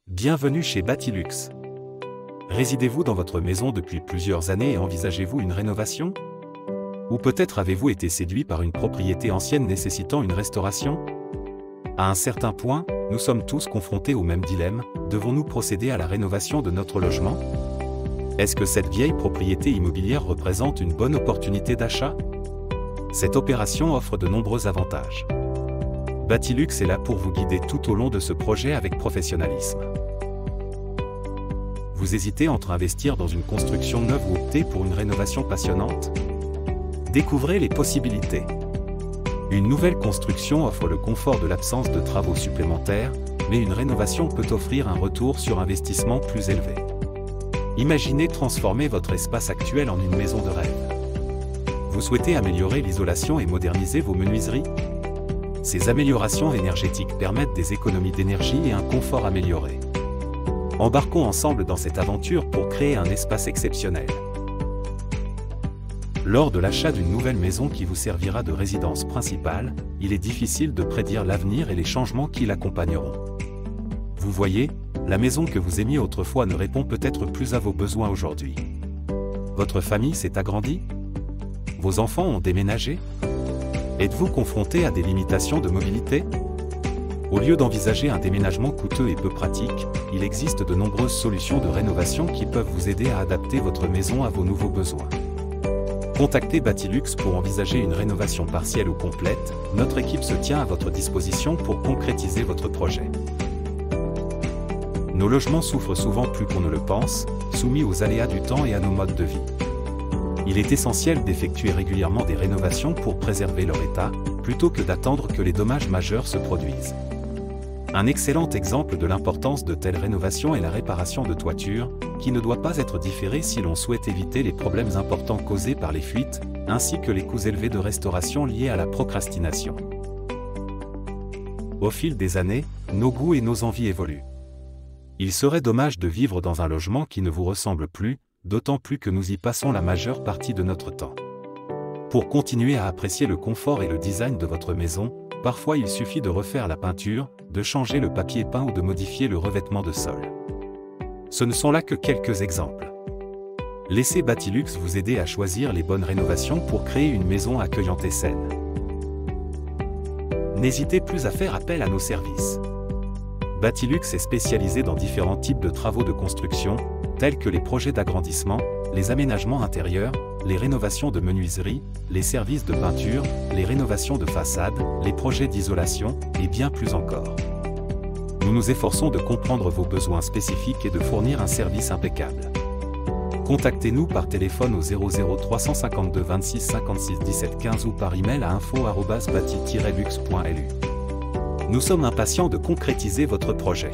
Bienvenue chez Batilux. Résidez-vous dans votre maison depuis plusieurs années et envisagez-vous une rénovation? Ou peut-être avez-vous été séduit par une propriété ancienne nécessitant une restauration? À un certain point, nous sommes tous confrontés au même dilemme, devons-nous procéder à la rénovation de notre logement? Est-ce que cette vieille propriété immobilière représente une bonne opportunité d'achat? Cette opération offre de nombreux avantages. Batilux est là pour vous guider tout au long de ce projet avec professionnalisme. Vous hésitez entre investir dans une construction neuve ou opter pour une rénovation passionnante? Découvrez les possibilités. Une nouvelle construction offre le confort de l'absence de travaux supplémentaires, mais une rénovation peut offrir un retour sur investissement plus élevé. Imaginez transformer votre espace actuel en une maison de rêve. Vous souhaitez améliorer l'isolation et moderniser vos menuiseries? Ces améliorations énergétiques permettent des économies d'énergie et un confort amélioré. Embarquons ensemble dans cette aventure pour créer un espace exceptionnel. Lors de l'achat d'une nouvelle maison qui vous servira de résidence principale, il est difficile de prédire l'avenir et les changements qui l'accompagneront. Vous voyez, la maison que vous aimiez autrefois ne répond peut-être plus à vos besoins aujourd'hui. Votre famille s'est agrandie? Vos enfants ont déménagé? Êtes-vous confronté à des limitations de mobilité? Au lieu d'envisager un déménagement coûteux et peu pratique, il existe de nombreuses solutions de rénovation qui peuvent vous aider à adapter votre maison à vos nouveaux besoins. Contactez Batilux pour envisager une rénovation partielle ou complète, notre équipe se tient à votre disposition pour concrétiser votre projet. Nos logements souffrent souvent plus qu'on ne le pense, soumis aux aléas du temps et à nos modes de vie. Il est essentiel d'effectuer régulièrement des rénovations pour préserver leur état, plutôt que d'attendre que les dommages majeurs se produisent. Un excellent exemple de l'importance de telles rénovations est la réparation de toiture, qui ne doit pas être différée si l'on souhaite éviter les problèmes importants causés par les fuites, ainsi que les coûts élevés de restauration liés à la procrastination. Au fil des années, nos goûts et nos envies évoluent. Il serait dommage de vivre dans un logement qui ne vous ressemble plus, d'autant plus que nous y passons la majeure partie de notre temps. Pour continuer à apprécier le confort et le design de votre maison, parfois il suffit de refaire la peinture, de changer le papier peint ou de modifier le revêtement de sol. Ce ne sont là que quelques exemples. Laissez Batilux vous aider à choisir les bonnes rénovations pour créer une maison accueillante et saine. N'hésitez plus à faire appel à nos services. Batilux est spécialisé dans différents types de travaux de construction, tels que les projets d'agrandissement, les aménagements intérieurs, les rénovations de menuiserie, les services de peinture, les rénovations de façade, les projets d'isolation, et bien plus encore. Nous nous efforçons de comprendre vos besoins spécifiques et de fournir un service impeccable. Contactez-nous par téléphone au 00 352 26 56 17 15 ou par email à info@bati-lux.lu. Nous sommes impatients de concrétiser votre projet.